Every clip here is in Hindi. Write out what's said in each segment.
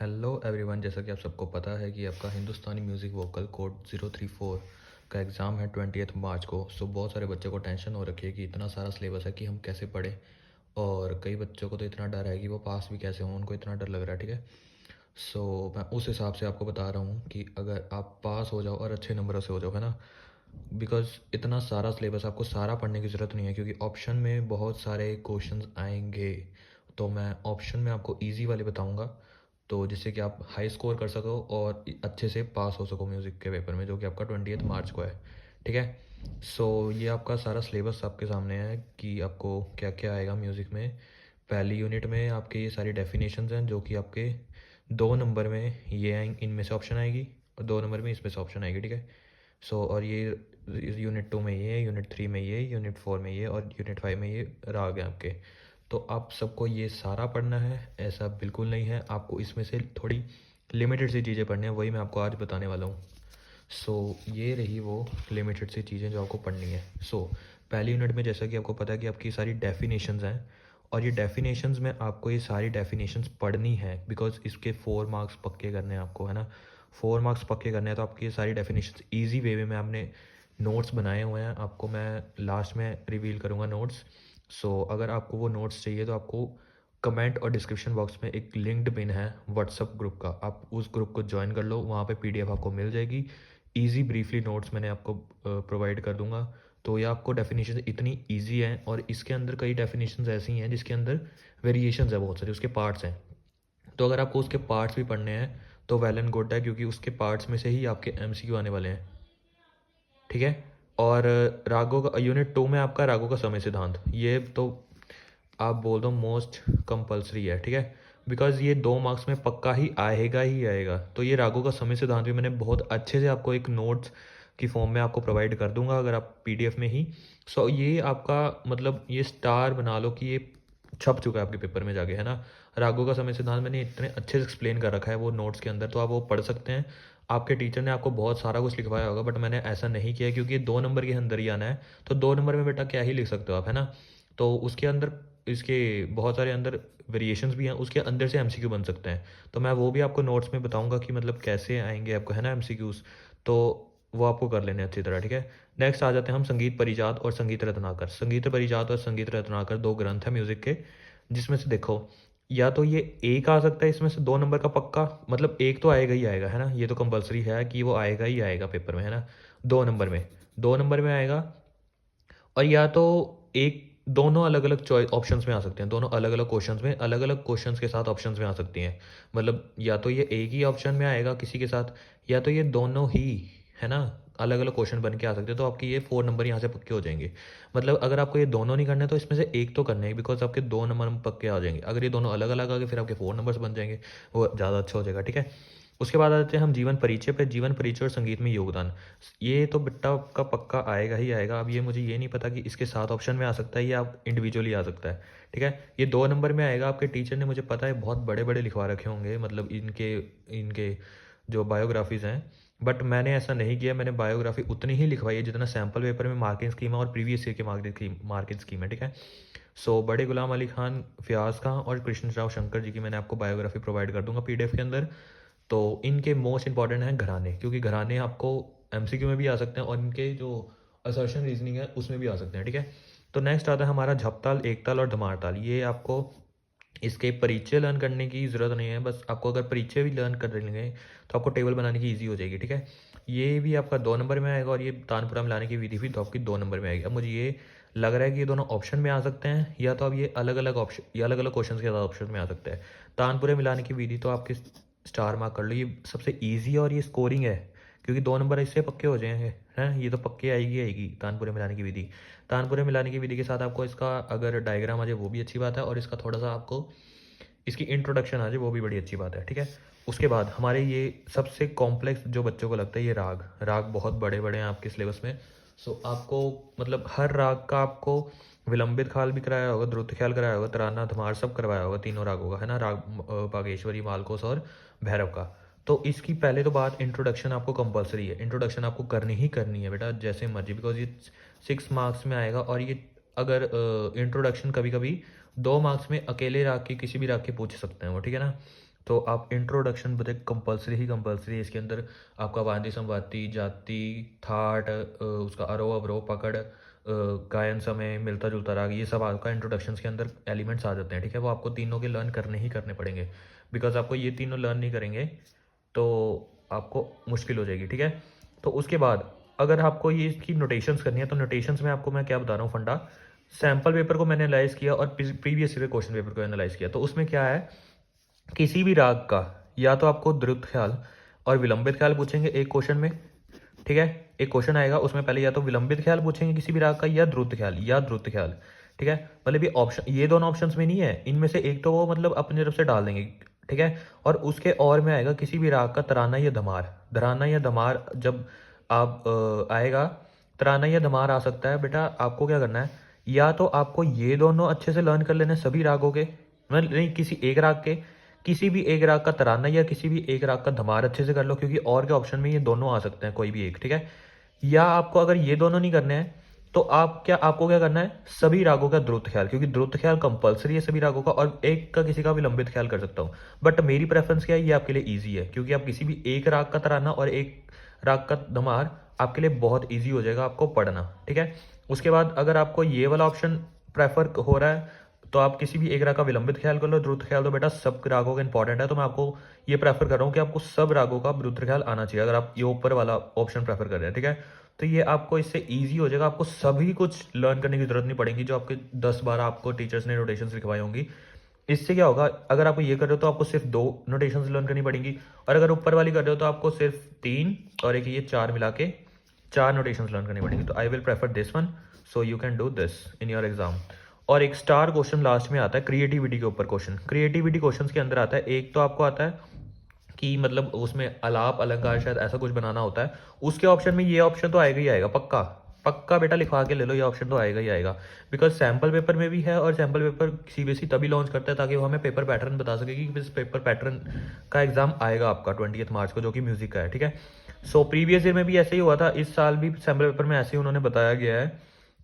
हेलो एवरीवन, जैसा कि आप सबको पता है कि आपका हिंदुस्तानी म्यूज़िक वोकल कोड 034 का एग्ज़ाम है 20 मार्च को। सो बहुत सारे बच्चों को टेंशन हो रखी है कि इतना सारा सिलेबस है कि हम कैसे पढ़ें, और कई बच्चों को तो इतना डर है कि वो पास भी कैसे हों, उनको इतना डर लग रहा है। ठीक है, सो मैं उस हिसाब से आपको बता रहा हूँ कि अगर आप पास हो जाओ और अच्छे नंबरों से हो जाओ, है ना, बिकॉज़ इतना सारा सिलेबस आपको सारा पढ़ने की ज़रूरत नहीं है, क्योंकि ऑप्शन में बहुत सारे क्वेश्चंस आएंगे। तो मैं ऑप्शन में आपको इजी वाले बताऊंगा, तो जिससे कि आप हाई स्कोर कर सको और अच्छे से पास हो सको म्यूज़िक के पेपर में, जो कि आपका 20 मार्च को है। ठीक है, सो ये आपका सारा सिलेबस आपके सामने है कि आपको क्या क्या आएगा म्यूज़िक में। पहली यूनिट में आपके ये सारी डेफिनेशंस हैं, जो कि आपके 2 नंबर में ये आएंगे, इनमें से ऑप्शन आएगी, और 2 नंबर में इसमें से ऑप्शन आएगी। ठीक है, सो और ये यूनिट 2 में ये, यूनिट 3 में ये, यूनिट 4 में ये, और यूनिट 5 में ये राग है आपके। तो आप सबको ये सारा पढ़ना है, ऐसा बिल्कुल नहीं है। आपको इसमें से थोड़ी लिमिटेड सी चीज़ें पढ़नी है, वही मैं आपको आज बताने वाला हूँ। सो ये रही वो लिमिटेड सी चीज़ें जो आपको पढ़नी है। सो पहली यूनिट में जैसा कि आपको पता है कि आपकी सारी डेफिनेशंस हैं, और ये डेफिनेशंस में आपको ये सारी डेफिनेशंस पढ़नी है, बिकॉज इसके 4 मार्क्स पक्के करने हैं आपको, है ना। 4 मार्क्स पक्के करने हैं, तो आपकी ये सारी डेफिनेशंस ईजी वे में आपने नोट्स बनाए हुए हैं, आपको मैं लास्ट में रिवील करूँगा नोट्स। सो अगर आपको वो नोट्स चाहिए तो आपको कमेंट और डिस्क्रिप्शन बॉक्स में एक लिंक्ड पिन है व्हाट्सअप ग्रुप का, आप उस ग्रुप को ज्वाइन कर लो, वहाँ पे पीडीएफ आपको मिल जाएगी। इजी ब्रीफली नोट्स मैंने आपको प्रोवाइड कर दूंगा। तो ये आपको डेफिनेशन इतनी इजी है, और इसके अंदर कई डेफिनेशंस ऐसी हैं जिसके अंदर वेरिएशंस है बहुत सारी, उसके पार्ट्स हैं। तो अगर आपको उसके पार्ट्स भी पढ़ने हैं तो वेल एंड गुड है, क्योंकि उसके पार्ट्स में से ही आपके एमसीक्यू आने वाले हैं। ठीक है, और रागों का यूनिट 2 में आपका रागों का समय सिद्धांत, ये तो आप बोल दो मोस्ट कंपलसरी है। ठीक है, बिकॉज ये 2 मार्क्स में पक्का ही आएगा। तो ये रागों का समय सिद्धांत भी मैंने बहुत अच्छे से आपको एक नोट्स की फॉर्म में आपको प्रोवाइड कर दूंगा, अगर आप पीडीएफ में ही। सो ये आपका मतलब ये स्टार बना लो कि ये छप चुका है आपके पेपर में जाके, है ना। रागों का समय सिद्धांत मैंने इतने अच्छे से एक्सप्लेन कर रखा है वो नोट्स के अंदर, तो आप वो पढ़ सकते हैं। आपके टीचर ने आपको बहुत सारा कुछ लिखवाया होगा, बट मैंने ऐसा नहीं किया, क्योंकि 2 नंबर के अंदर ही आना है। तो 2 नंबर में बेटा क्या ही लिख सकते हो आप, है ना। तो उसके अंदर इसके बहुत सारे अंदर वेरिएशंस भी हैं, उसके अंदर से एमसीक्यू बन सकते हैं। तो मैं वो भी आपको नोट्स में बताऊंगा कि मतलब कैसे आएंगे आपको, है ना, एमसीक्यूज। तो वो आपको कर लेने अच्छी तरह। ठीक है, नेक्स्ट आ जाते हैं हम संगीत परिजात और संगीत रत्नाकर। संगीत परिजात और संगीत रत्नाकर 2 ग्रंथ हैं म्यूजिक के, जिसमें से देखो, या तो ये एक आ सकता है इसमें से 2 नंबर का पक्का, मतलब एक तो आएगा ही आएगा, है ना, ये तो कंपलसरी है कि वो आएगा ही आएगा पेपर में, है ना। 2 नंबर में आएगा, और या तो एक, दोनों अलग अलग चॉइस ऑप्शंस में आ सकते हैं, दोनों अलग अलग क्वेश्चंस में, अलग अलग क्वेश्चंस के साथ ऑप्शंस में आ सकती हैं। मतलब या तो ये एक ही ऑप्शन में आएगा किसी के साथ, या तो ये दोनों ही, है ना, अलग अलग क्वेश्चन बन के आ सकते हैं। तो आपके ये 4 नंबर यहाँ से पक्के हो जाएंगे। मतलब अगर आपको ये दोनों नहीं करने तो इसमें से एक तो करने हैं, बिकॉज आपके 2 नंबर पक्के आ जाएंगे। अगर ये दोनों अलग अलग आ गए फिर आपके 4 नंबर्स बन जाएंगे, वो ज़्यादा अच्छा हो जाएगा। ठीक है, उसके बाद आ जाते हैं हम जीवन परिचय पे। जीवन परिचय और संगीत में योगदान, ये तो बिट्टा का पक्का आएगा ही आएगा। अब ये मुझे ये नहीं पता कि इसके साथ ऑप्शन में आ सकता है या आप इंडिविजुअली आ सकता है। ठीक है, ये 2 नंबर में आएगा। आपके टीचर ने मुझे पता है बहुत बड़े बड़े लिखवा रखे होंगे, मतलब इनके इनके जो बायोग्राफीज़ हैं, बट मैंने ऐसा नहीं किया। मैंने बायोग्राफी उतनी ही लिखवाई है जितना सैम्पल पेपर में मार्किंग स्कीम है और प्रीवियस ईयर के मार्किंग स्कीम है। ठीक है, सो बड़े गुलाम अली खान, फयाज खां और कृष्ण राव शंकर जी की मैंने आपको बायोग्राफी प्रोवाइड कर दूंगा पीडीएफ के अंदर। तो इनके मोस्ट इंपॉर्टेंट हैं घराने, क्योंकि घराने आपको एमसीक्यू में भी आ सकते हैं, और इनके जो असर्शन रीजनिंग है उसमें भी आ सकते हैं। ठीक है, तो नेक्स्ट आता है हमारा झपताल, एकताल और धमारताल। ये आपको इसके परिचय लर्न करने की ज़रूरत नहीं है, बस आपको अगर परिचय भी लर्न कर लेंगे तो आपको टेबल बनाने की ईजी हो जाएगी। ठीक है, ये भी आपका 2 नंबर में आएगा, और ये तानपुरा मिलाने की विधि भी तो आपकी 2 नंबर में आएगी। अब मुझे ये लग रहा है कि ये दोनों ऑप्शन में आ सकते हैं, या तो अब ये अलग अलग ऑप्शन या अलग अलग क्वेश्चन के साथ ऑप्शन में आ सकता है। तानपुरे मिलाने की विधि तो आपके स्टार मार्क कर लो, ये सबसे ईजी है और ये स्कोरिंग है, क्योंकि 2 नंबर इससे पक्के हो जाएंगे, हैं, ये तो पक्के आएगी आएगी तानपुरे मिलाने की विधि। तानपुरे मिलाने की विधि के साथ आपको इसका अगर डायग्राम आ जाए वो भी अच्छी बात है, और इसका थोड़ा सा आपको इसकी इंट्रोडक्शन आ जाए वो भी बड़ी अच्छी बात है। ठीक है, उसके बाद हमारे ये सबसे कॉम्प्लेक्स जो बच्चों को लगता है, ये राग। राग बहुत बड़े बड़े हैं आपके सिलेबस में। सो आपको मतलब हर राग का आपको विलंबित ख्याल भी कराया होगा, द्रुत ख्याल कराया होगा, तराना धमार सब करवाया होगा, तीनों रागों का, है ना, राग बागेश्वरी, मालकोस और भैरव का। तो इसकी पहले तो बात, इंट्रोडक्शन आपको कंपलसरी है, इंट्रोडक्शन आपको करनी ही करनी है बेटा, जैसे मर्जी, बिकॉज ये 6 मार्क्स में आएगा। और ये अगर इंट्रोडक्शन कभी कभी 2 मार्क्स में अकेले राग की किसी भी राग के पूछ सकते हैं वो, ठीक है ना। तो आप इंट्रोडक्शन बताए कंपलसरी ही कंपलसरी है। इसके अंदर आपका वादी संवादी जाति थाट उसका आरोह अवरोह पकड़ गायन समय मिलता जुलता राग, ये सब आपका इंट्रोडक्शन के अंदर एलिमेंट्स आ जाते हैं। ठीक है, वो आपको तीनों के लर्न करने ही करने पड़ेंगे, बिकॉज आपको ये तीनों लर्न नहीं करेंगे तो आपको मुश्किल हो जाएगी। ठीक है, तो उसके बाद अगर आपको ये इसकी नोटेशंस करनी है तो नोटेशंस में आपको मैं क्या बता रहा हूँ फंडा, सैम्पल पेपर को मैंने एनालाइज किया और प्रीवियस ईयर क्वेश्चन पेपर को एनालाइज किया। तो उसमें क्या है, किसी भी राग का या तो आपको द्रुत ख्याल और विलंबित ख्याल पूछेंगे एक क्वेश्चन में। ठीक है, एक क्वेश्चन आएगा उसमें पहले या तो विलंबित ख्याल पूछेंगे किसी भी राग का या द्रुत ख्याल या द्रुत ख्याल। ठीक है, मतलब ये ऑप्शन, ये दोनों ऑप्शंस में नहीं है, इनमें से एक तो वो मतलब अपनी तरफ से डाल देंगे। ठीक है, और उसके और में आएगा किसी भी राग का तराना या धमार। धराना या धमार जब आप आएगा, तराना या धमार आ सकता है बेटा, आपको क्या करना है, या तो आपको ये दोनों अच्छे से लर्न कर लेने सभी रागों के, मतलब नहीं किसी एक राग के, किसी भी एक राग का तराना या किसी भी एक राग का धमार अच्छे से कर लो, क्योंकि और के ऑप्शन में ये दोनों आ सकते हैं कोई भी एक। ठीक है, या आपको अगर ये दोनों नहीं करने हैं तो आपको क्या करना है, सभी रागों का द्रुत ख्याल, क्योंकि द्रुत ख्याल कंपलसरी है सभी रागों का, और एक का किसी का विलंबित ख्याल कर सकता हूँ। बट मेरी प्रेफरेंस क्या है, ये आपके लिए ईजी है, क्योंकि आप किसी भी एक राग का तराना और एक राग का धमार आपके लिए बहुत ईजी हो जाएगा आपको पढ़ना। ठीक है, उसके बाद अगर आपको ये वाला ऑप्शन प्रेफर हो रहा है तो आप किसी भी एक राग का विलंबित ख्याल कर लो, द्रुत ख्याल तो बेटा सब रागों का इंपॉर्टेंट है, तो मैं आपको ये प्रेफर कर रहा हूँ कि आपको सब रागों का द्रुत ख्याल आना चाहिए, अगर आप ये ऊपर वाला ऑप्शन प्रेफर कर रहे हैं। ठीक है, तो ये आपको इससे इजी हो जाएगा, आपको सभी कुछ लर्न करने की जरूरत नहीं पड़ेगी जो आपके 10-12 आपको टीचर्स ने नोटेशंस लिखवाई होंगी। इससे क्या होगा, अगर आप ये कर रहे हो तो आपको सिर्फ 2 नोटेशंस लर्न करनी पड़ेंगी, और अगर ऊपर वाली कर रहे हो तो आपको सिर्फ 3 और एक ये 4 मिला के 4 नोटेशंस लर्न करनी पड़ेंगी। तो I will prefer this one, so you can do this in your exam. और एक स्टार क्वेश्चन लास्ट में आता है क्रिएटिविटी के ऊपर क्वेश्चन। क्रिएटिविटी क्वेश्चन के अंदर आता है, एक तो आपको आता है कि मतलब उसमें अलाप अलंकार शायद ऐसा कुछ बनाना होता है, उसके ऑप्शन में ये ऑप्शन तो आएगा ही आएगा, पक्का पक्का बेटा लिखवा के ले लो, ये ऑप्शन तो आएगा ही आएगा, बिकॉज सैम्पल पेपर में भी है, और सैम्पल पेपर सीबीएसई तभी लॉन्च करता है ताकि वो हमें पेपर पैटर्न बता सके कि इस पेपर पैटर्न का एग्जाम आएगा आपका 20 मार्च को, जो कि म्यूजिक का है। ठीक है, सो प्रीवियस ईयर में भी ऐसे ही हुआ था, इस साल भी सैम्पल पेपर में ऐसे ही उन्होंने बताया गया है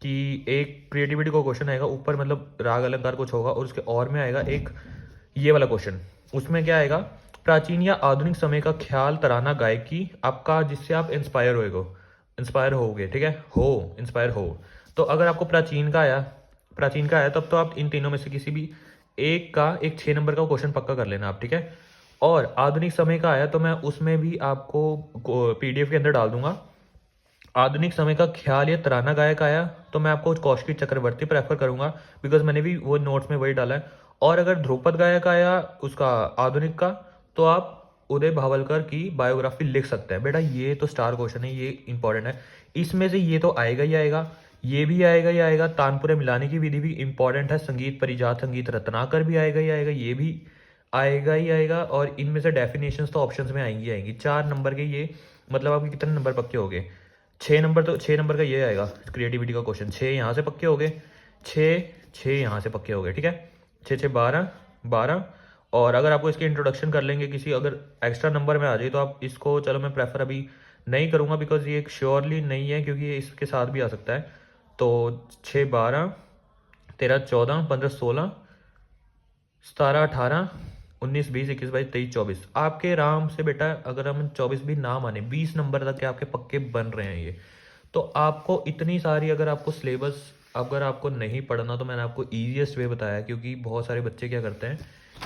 कि एक क्रिएटिविटी को क्वेश्चन आएगा, ऊपर मतलब राग अलंकार कुछ होगा, और उसके और में आएगा एक ये वाला क्वेश्चन। उसमें क्या आएगा, प्राचीन या आधुनिक समय का ख्याल तराना गायकी आपका, जिससे आप इंस्पायर होगे। ठीक है, इंस्पायर हो, तो अगर आपको प्राचीन का आया तब तो आप इन तीनों में से किसी भी एक 6 नंबर का क्वेश्चन पक्का कर लेना आप। ठीक है, और आधुनिक समय का आया तो मैं उसमें भी आपको पीडीएफ के अंदर डाल दूंगा। आधुनिक समय का ख्याल या तराना गायक आया तो मैं आपको कौशिकी चक्रवर्ती प्रेफर करूंगा, बिकॉज मैंने भी वो नोट्स में वही डाला है। और अगर ध्रुपद गायक आया उसका आधुनिक का, तो आप उदय भावलकर की बायोग्राफी लिख सकते हैं। बेटा ये तो स्टार क्वेश्चन है, ये इंपॉर्टेंट है, इसमें से ये तो आएगा ही आएगा, ये भी आएगा ही आएगा, तानपुरे मिलाने की विधि भी इंपॉर्टेंट है, संगीत परिजात संगीत रत्नाकर भी आएगा ही आएगा, ये भी आएगा ही आएगा, और इनमें से डेफिनेशंस तो ऑप्शंस में आएंगी आएंगी। 4 नंबर के ये, मतलब आपके कितने नंबर पक्के हो गए, 6 नंबर, तो 6 नंबर का ये आएगा क्रिएटिविटी का क्वेश्चन, 6 यहाँ से पक्के हो गए, 6 यहाँ से पक्के हो गए। ठीक है, 6 12 12, और अगर आपको इसके इंट्रोडक्शन कर लेंगे किसी अगर एक्स्ट्रा नंबर में आ जाए तो आप इसको, चलो मैं प्रेफर अभी नहीं करूँगा बिकॉज ये एक श्योरली नहीं है, क्योंकि ये इसके साथ भी आ सकता है। तो 6 12 13 14 15 16 17 18 19 20 21 22 23 24, आपके आराम से बेटा, अगर हम 24 भी ना माने 20 नंबर तक के आपके पक्के बन रहे हैं ये। तो आपको इतनी सारी, अगर आपको सिलेबस अगर आपको नहीं पढ़ना तो मैंने आपको ईजीएस्ट वे बताया, क्योंकि बहुत सारे बच्चे क्या करते हैं,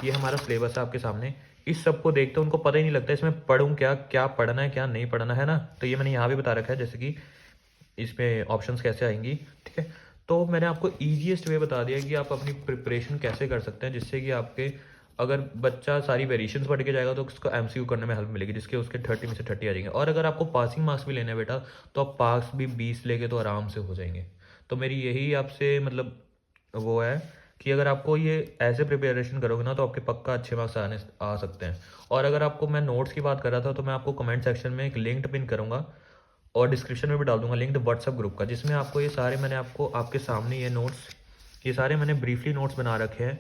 ये हमारा सिलेबस है आपके सामने, इस सब को देखते हैं उनको पता ही नहीं लगता इसमें पढ़ूँ क्या, क्या पढ़ना है क्या नहीं पढ़ना है ना। तो ये मैंने यहाँ भी बता रखा है, जैसे कि इसमें ऑप्शंस कैसे आएंगी। ठीक है, तो मैंने आपको ईजीएस्ट वे बता दिया कि आप अपनी प्रिपरेशन कैसे कर सकते हैं, जिससे कि आपके, अगर बच्चा सारी वेरिएशंस पढ़ के जाएगा तो उसको एमसीक्यू करने में हेल्प मिलेगी, जिसके उसके 30 में से 30 आ जाएंगे। और अगर आपको पासिंग मार्क्स भी लेने हैं बेटा, तो आप पास भी 20 लेके तो आराम से हो जाएंगे। तो मेरी यही आपसे मतलब वो है कि अगर आपको ये ऐसे प्रिपरेशन करोगे ना तो आपके पक्का अच्छे मार्क्स आ सकते हैं। और अगर आपको, मैं नोट्स की बात कर रहा था, तो मैं आपको कमेंट सेक्शन में एक लिंक पिन करूँगा और डिस्क्रिप्शन में भी डाल दूंगा लिंक व्हाट्सएप ग्रुप का, जिसमें आपको ये सारे, मैंने आपको आपके सामने ये नोट्स, ये सारे मैंने ब्रीफली नोट्स बना रखे हैं।